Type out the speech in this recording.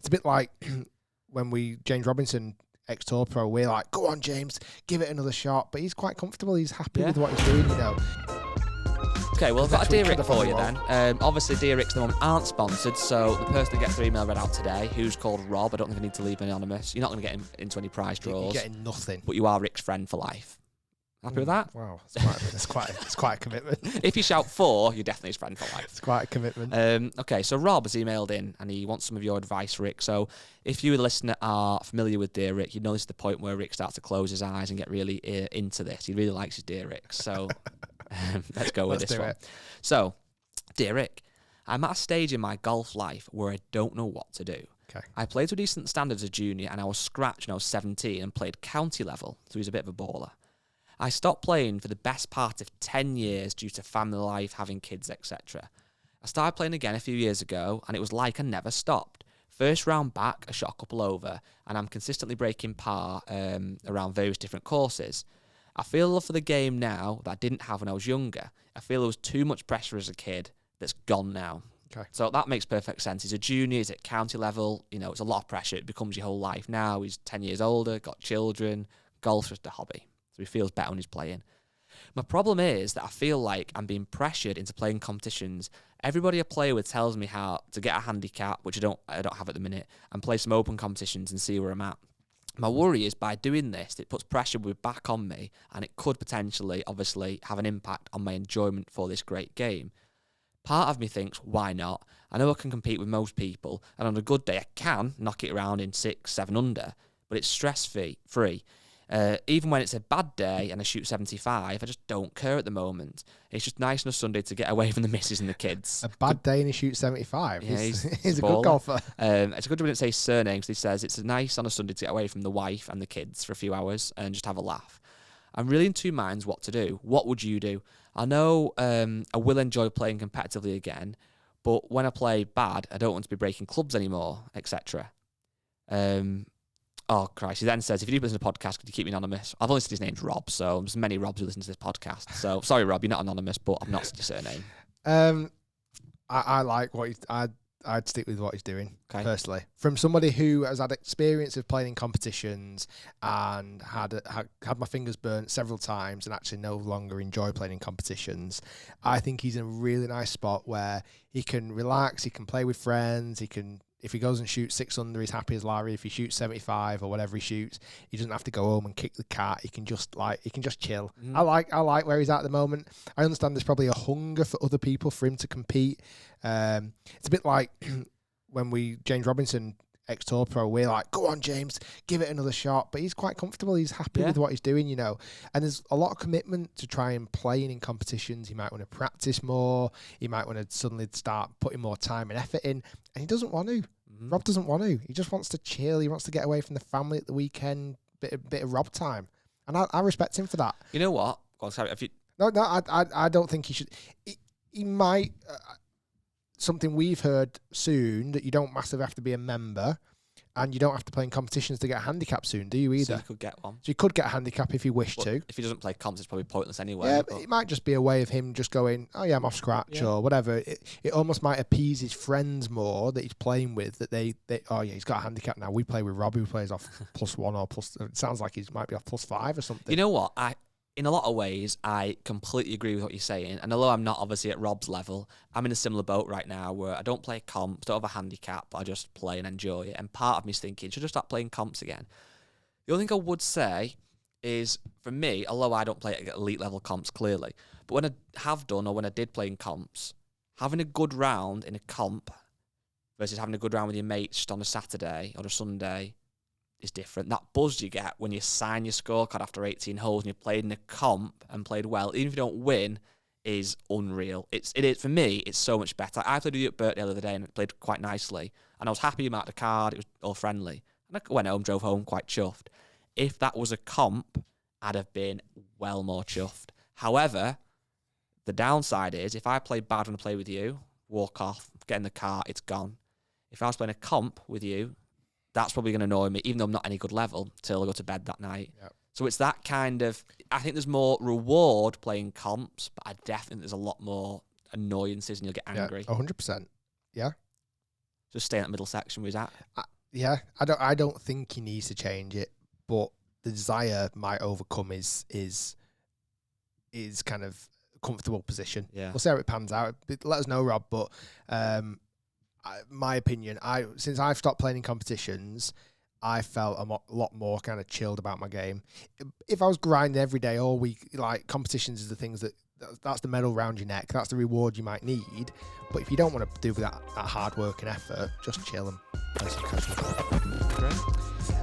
a bit like when James Robinson ex-Tour Pro, we're like, go on, James, give it another shot. But he's quite comfortable. He's happy with what he's doing, you know. Okay, well, I've got a Dear Rick for you then. Obviously, Dear Ricks the moment aren't sponsored, so the person that gets their email read out today, who's called Rob, I don't think I need to leave anonymous. You're not going to get him into any prize draws. You're getting nothing. But you are Rick's friend for life. Happy with that? Wow, it's quite a commitment. If you shout 4, you're definitely his friend for life. It's quite a commitment. Okay, so Rob has emailed in and he wants some of your advice, Rick. So if you, the listener, are familiar with Dear Rick, you know this is the point where Rick starts to close his eyes and get really into this. He really likes his Dear Rick. So let's go with this one. So, Dear Rick, I'm at a stage in my golf life where I don't know what to do. Okay. I played to decent standards as a junior and I was scratched when I was 17 and played county level, so he's a bit of a baller. I stopped playing for the best part of 10 years due to family life, having kids, etc. I started playing again a few years ago, and it was like I never stopped. First round back, I shot a couple over, and I'm consistently breaking par around various different courses. I feel love for the game now that I didn't have when I was younger. I feel there was too much pressure as a kid that's gone now. Okay. So that makes perfect sense. He's a junior, he's at county level, you know, it's a lot of pressure. It becomes your whole life now. He's 10 years older, got children, golf's just a hobby. So he feels better when he's playing. My problem is that I feel like I'm being pressured into playing competitions. Everybody I play with tells me how to get a handicap, which I don't have at the minute, and play some open competitions and see where I'm at. My worry is by doing this, it puts pressure back on me, and it could potentially, obviously, have an impact on my enjoyment for this great game. Part of me thinks, why not? I know I can compete with most people, and on a good day I can knock it around in 6, 7 under, but it's stress-free. Even when it's a bad day and I shoot 75, I just don't care at the moment. It's just nice on a Sunday to get away from the missus and the kids. A bad day and he shoots 75? Yeah, he's a good golfer. It's a good one to say his surname, because he says it's nice on a Sunday to get away from the wife and the kids for a few hours and just have a laugh. I'm really in two minds what to do. What would you do? I know I will enjoy playing competitively again, but when I play bad, I don't want to be breaking clubs anymore, etc. Oh, Christ. He then says, if you do listen to the podcast, could you keep me anonymous? I've only said his name's Rob, so there's many Robs who listen to this podcast. So, sorry, Rob, you're not anonymous, but I've not said your surname. I like what I'd stick with what he's doing, personally. From somebody who has had experience of playing in competitions and had my fingers burnt several times and actually no longer enjoy playing in competitions, I think he's in a really nice spot where he can relax, he can play with friends, if he goes and shoots 6 under, he's happy as Larry. If he shoots 75 or whatever he shoots, he doesn't have to go home and kick the cat. He can just chill. Mm. I like where he's at the moment. I understand there's probably a hunger for other people for him to compete. It's a bit like when James Robinson ex-Tour Pro, we're like, go on, James, give it another shot. But he's quite comfortable. He's happy with what he's doing, you know. And there's a lot of commitment to try and playing in competitions. He might want to practice more. He might want to suddenly start putting more time and effort in. And he doesn't want to. Mm-hmm. Rob doesn't want to. He just wants to chill. He wants to get away from the family at the weekend. Bit of Rob time. And I respect him for that. You know what? Well, sorry, No, I don't think he should. He might... something we've heard soon, that you don't massively have to be a member and you don't have to play in competitions to get a handicap soon, do you either? So you could get one. So you could get a handicap if you wish to. If he doesn't play comps, it's probably pointless anyway. Yeah, but it might just be a way of him just going, oh yeah, I'm off scratch or whatever. It almost might appease his friends more that he's playing with, that they oh yeah, he's got a handicap now. We play with Robbie, who plays off +1 or plus, it sounds like he might be off +5 or something. You know what? In a lot of ways, I completely agree with what you're saying. And although I'm not obviously at Rob's level, I'm in a similar boat right now where I don't play comps, don't have a handicap, but I just play and enjoy it. And part of me is thinking, should I start playing comps again? The only thing I would say is, for me, although I don't play at elite level comps clearly, but when I have done or when I did play in comps, having a good round in a comp versus having a good round with your mates just on a Saturday or a Sunday is different. That buzz you get when you sign your scorecard after 18 holes and you played in a comp and played well, even if you don't win, is unreal. It is for me, it's so much better. I played with you at Birkdale the other day and it played quite nicely. And I was happy about the card, it was all friendly. And I went home, drove home quite chuffed. If that was a comp, I'd have been well more chuffed. However, the downside is if I play bad when I play with you, walk off, get in the car, it's gone. If I was playing a comp with you, that's probably going to annoy me, even though I'm not any good level, till I go to bed that night. Yep. So it's that kind of... I think there's more reward playing comps, but I definitely think there's a lot more annoyances and you'll get angry. Yeah, 100%. Yeah. Just stay in that middle section where he's at. Yeah, I don't think he needs to change it, but the desire might overcome his kind of comfortable position. Yeah. We'll see how it pans out. Let us know, Rob. But my opinion, since I've stopped playing in competitions, I felt a lot more kind of chilled about my game. If I was grinding every day all week, like competitions is the things that's the medal round your neck. That's the reward you might need. But if you don't want to do that hard work and effort, just chill and play some casual. Great.